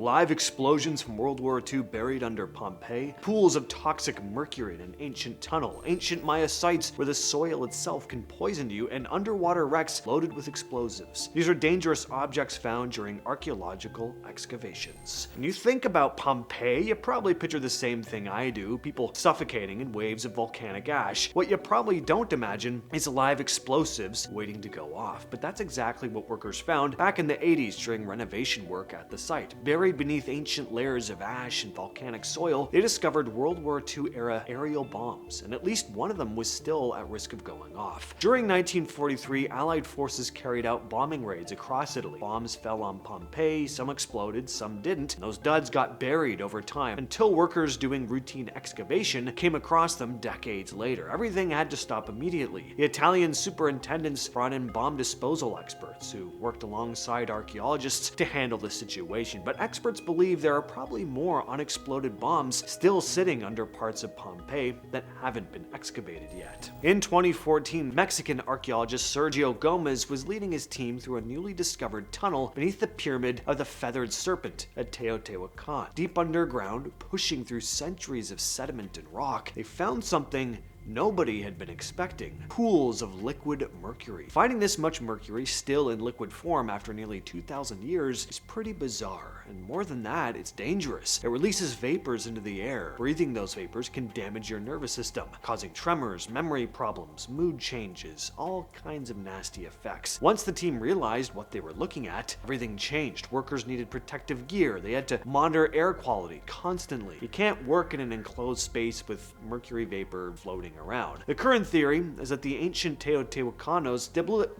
live explosions from World War II buried under Pompeii, pools of toxic mercury in an ancient tunnel, ancient Maya sites where the soil itself can poison you, and underwater wrecks loaded with explosives. These are dangerous objects found during archaeological excavations. When you think about Pompeii, you probably picture the same thing I do, people suffocating in waves of volcanic ash. What you probably don't imagine is live explosives waiting to go off, but that's exactly what workers found back in the 80s during renovation work at the site. Buried beneath ancient layers of ash and volcanic soil, they discovered World War II era aerial bombs, and at least one of them was still at risk of going off. During 1943, Allied forces carried out bombing raids across Italy. Bombs fell on Pompeii, some exploded, some didn't, and those duds got buried over time until workers doing routine excavation came across them decades later. Everything had to stop immediately. The Italian superintendents brought in bomb disposal experts who worked alongside archaeologists to handle the situation, but experts believe there are probably more unexploded bombs still sitting under parts of Pompeii that haven't been excavated yet. In 2014, Mexican archaeologist Sergio Gomez was leading his team through a newly discovered tunnel beneath the Pyramid of the Feathered Serpent at Teotihuacan. Deep underground, pushing through centuries of sediment and rock, they found something nobody had been expecting: pools of liquid mercury. Finding this much mercury still in liquid form after nearly 2,000 years is pretty bizarre, and more than that, it's dangerous. It releases vapors into the air. Breathing those vapors can damage your nervous system, causing tremors, memory problems, mood changes, all kinds of nasty effects. Once the team realized what they were looking at, everything changed. Workers needed protective gear. They had to monitor air quality constantly. You can't work in an enclosed space with mercury vapor floating around. The current theory is that the ancient Teotihuacanos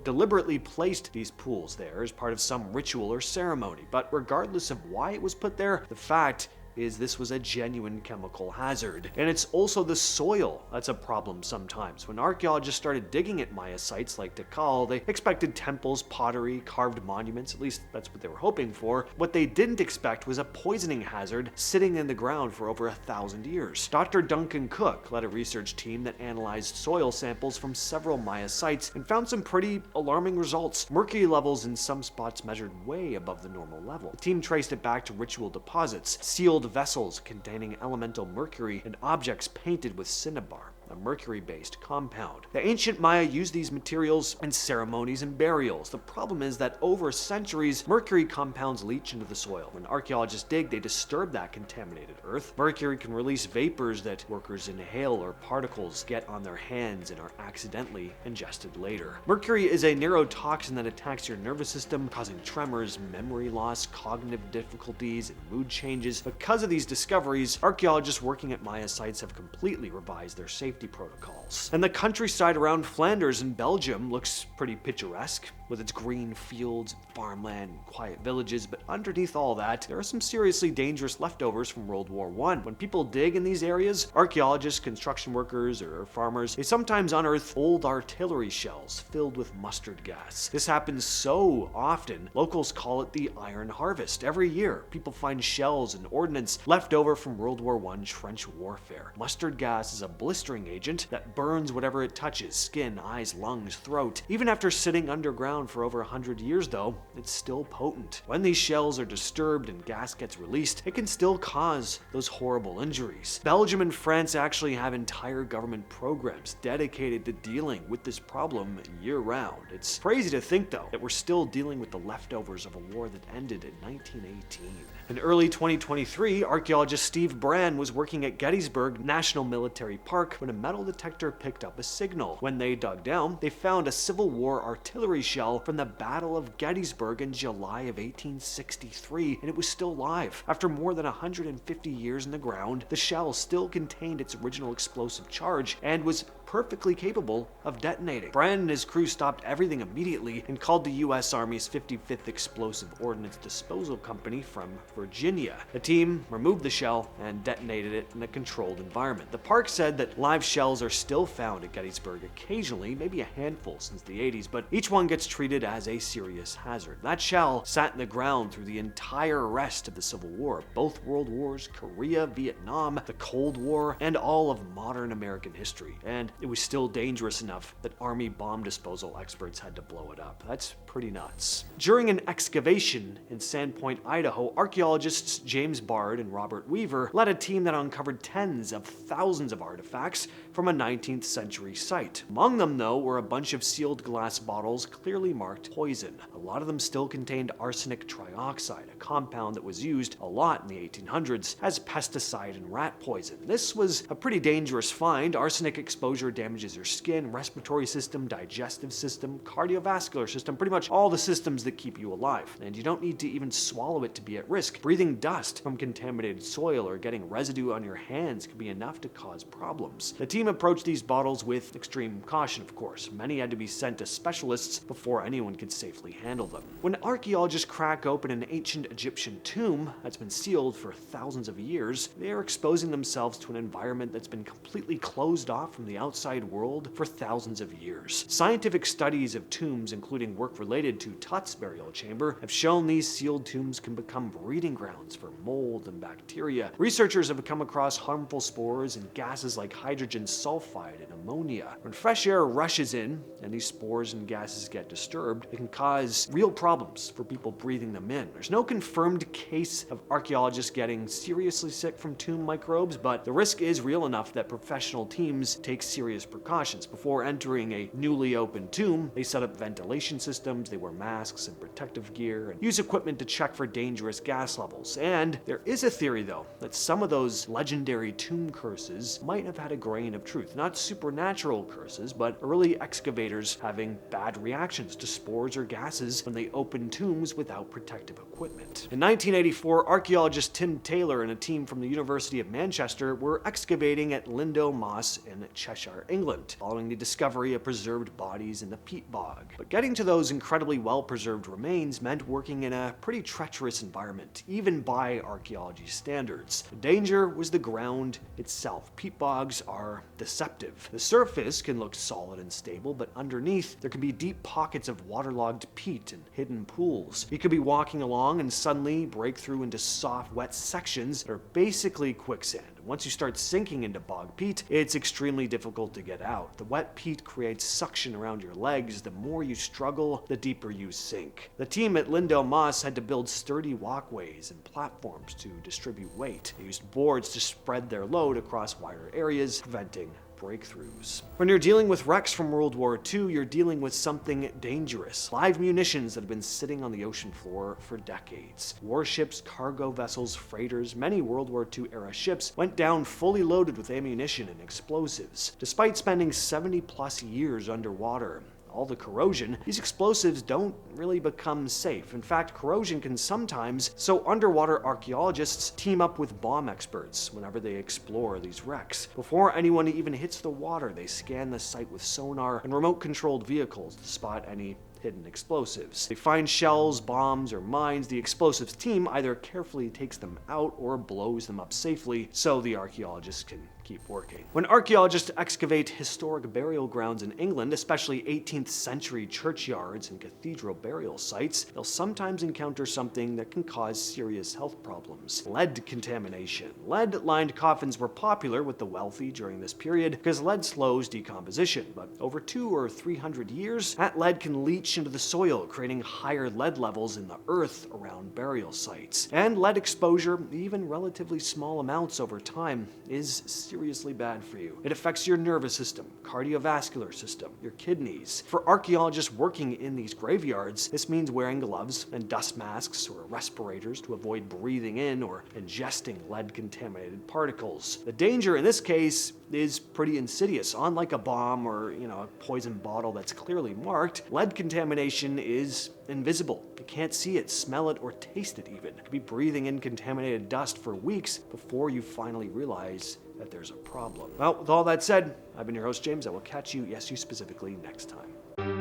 deliberately placed these pools there as part of some ritual or ceremony, but regardless of why it was put there, the fact is this was a genuine chemical hazard. And it's also the soil that's a problem sometimes. When archaeologists started digging at Maya sites like Tikal, they expected temples, pottery, carved monuments, at least that's what they were hoping for. What they didn't expect was a poisoning hazard sitting in the ground for over 1,000 years. Dr. Duncan Cook led a research team that analyzed soil samples from several Maya sites and found some pretty alarming results. Mercury levels in some spots measured way above the normal level. The team traced it back to ritual deposits, sealed vessels containing elemental mercury, and objects painted with cinnabar, a mercury-based compound. The ancient Maya used these materials in ceremonies and burials. The problem is that over centuries, mercury compounds leach into the soil. When archaeologists dig, they disturb that contaminated earth. Mercury can release vapors that workers inhale, or particles get on their hands and are accidentally ingested later. Mercury is a neurotoxin that attacks your nervous system, causing tremors, memory loss, cognitive difficulties, and mood changes. Because of these discoveries, archaeologists working at Maya sites have completely revised their safety protocols. And the countryside around Flanders in Belgium looks pretty picturesque, with its green fields, farmland, and quiet villages, but underneath all that, there are some seriously dangerous leftovers from World War I. When people dig in these areas, archaeologists, construction workers, or farmers, they sometimes unearth old artillery shells filled with mustard gas. This happens so often, locals call it the Iron Harvest. Every year, people find shells and ordnance left over from World War I trench warfare. Mustard gas is a blistering agent that burns whatever it touches: skin, eyes, lungs, throat. Even after sitting underground for over 100 years though, it's still potent. When these shells are disturbed and gas gets released, it can still cause those horrible injuries. Belgium and France actually have entire government programs dedicated to dealing with this problem year-round. It's crazy to think though that we're still dealing with the leftovers of a war that ended in 1918. In early 2023, archaeologist Steve Brand was working at Gettysburg National Military Park when a metal detector picked up a signal. When they dug down, they found a Civil War artillery shell from the Battle of Gettysburg in July of 1863, and it was still live. After more than 150 years in the ground, the shell still contained its original explosive charge and was perfectly capable of detonating. Brand and his crew stopped everything immediately and called the U.S. Army's 55th Explosive Ordnance Disposal Company from Virginia. The team removed the shell and detonated it in a controlled environment. The park said that live shells are still found at Gettysburg occasionally, maybe a handful since the 80s, but each one gets treated as a serious hazard. That shell sat in the ground through the entire rest of the Civil War, both World Wars, Korea, Vietnam, the Cold War, and all of modern American history. And it was still dangerous enough that Army bomb disposal experts had to blow it up. That's pretty nuts. During an excavation in Sandpoint, Idaho, archaeologists archaeologists James Bard and Robert Weaver led a team that uncovered tens of thousands of artifacts from a 19th century site. Among them, though, were a bunch of sealed glass bottles clearly marked poison. A lot of them still contained arsenic trioxide, a compound that was used a lot in the 1800s as pesticide and rat poison. This was a pretty dangerous find. Arsenic exposure damages your skin, respiratory system, digestive system, cardiovascular system, pretty much all the systems that keep you alive. And you don't need to even swallow it to be at risk. Breathing dust from contaminated soil or getting residue on your hands could be enough to cause problems. The team approached these bottles with extreme caution, of course. Many had to be sent to specialists before anyone could safely handle them. When archaeologists crack open an ancient Egyptian tomb that's been sealed for thousands of years, they are exposing themselves to an environment that's been completely closed off from the outside world for thousands of years. Scientific studies of tombs, including work related to Tut's burial chamber, have shown these sealed tombs can become breeding grounds for mold and bacteria. Researchers have come across harmful spores and gases like hydrogen sulfide and ammonia. When fresh air rushes in and these spores and gases get disturbed, it can cause real problems for people breathing them in. There's no confirmed case of archaeologists getting seriously sick from tomb microbes, but the risk is real enough that professional teams take serious precautions. Before entering a newly opened tomb, they set up ventilation systems, they wear masks and protective gear, and use equipment to check for dangerous gas levels. And there is a theory, though, that some of those legendary tomb curses might have had a grain of truth. Not supernatural curses, but early excavators having bad reactions to spores or gases when they opened tombs without protective equipment. In 1984, archaeologist Tim Taylor and a team from the University of Manchester were excavating at Lindo Moss in Cheshire, England, following the discovery of preserved bodies in the peat bog. But getting to those incredibly well-preserved remains meant working in a pretty treacherous environment, even by archaeology standards. The danger was the ground itself. Peat bogs are deceptive. The surface can look solid and stable, but underneath there can be deep pockets of waterlogged peat and hidden pools. You could be walking along and suddenly break through into soft, wet sections that are basically quicksand. Once you start sinking into bog peat, it's extremely difficult to get out. The wet peat creates suction around your legs. The more you struggle, the deeper you sink. The team at Lindo Moss had to build sturdy walkways and platforms to distribute weight. They used boards to spread their load across wider areas, preventing breakthroughs. When you're dealing with wrecks from World War II, you're dealing with something dangerous. Live munitions that have been sitting on the ocean floor for decades. Warships, cargo vessels, freighters, many World War II era ships went down fully loaded with ammunition and explosives. Despite spending 70 plus years underwater, all the corrosion, these explosives don't really become safe. In fact, corrosion can sometimes, so underwater archaeologists team up with bomb experts whenever they explore these wrecks. Before anyone even hits the water, they scan the site with sonar and remote-controlled vehicles to spot any hidden explosives. They find shells, bombs, or mines. The explosives team either carefully takes them out or blows them up safely so the archaeologists can keep working. When archaeologists excavate historic burial grounds in England, especially 18th century churchyards and cathedral burial sites, they'll sometimes encounter something that can cause serious health problems: lead contamination. Lead-lined coffins were popular with the wealthy during this period because lead slows decomposition, but over 200 or 300 years, that lead can leach into the soil, creating higher lead levels in the earth around burial sites. And lead exposure, even relatively small amounts over time, is seriously bad for you. It affects your nervous system, cardiovascular system, your kidneys. For archaeologists working in these graveyards, this means wearing gloves and dust masks or respirators to avoid breathing in or ingesting lead-contaminated particles. The danger in this case is pretty insidious. Unlike a bomb or, a poison bottle that's clearly marked, lead contamination is invisible. You can't see it, smell it, or taste it even. You could be breathing in contaminated dust for weeks before you finally realize that there's a problem. Well, with all that said, I've been your host, James. I will catch you, yes, you specifically, next time.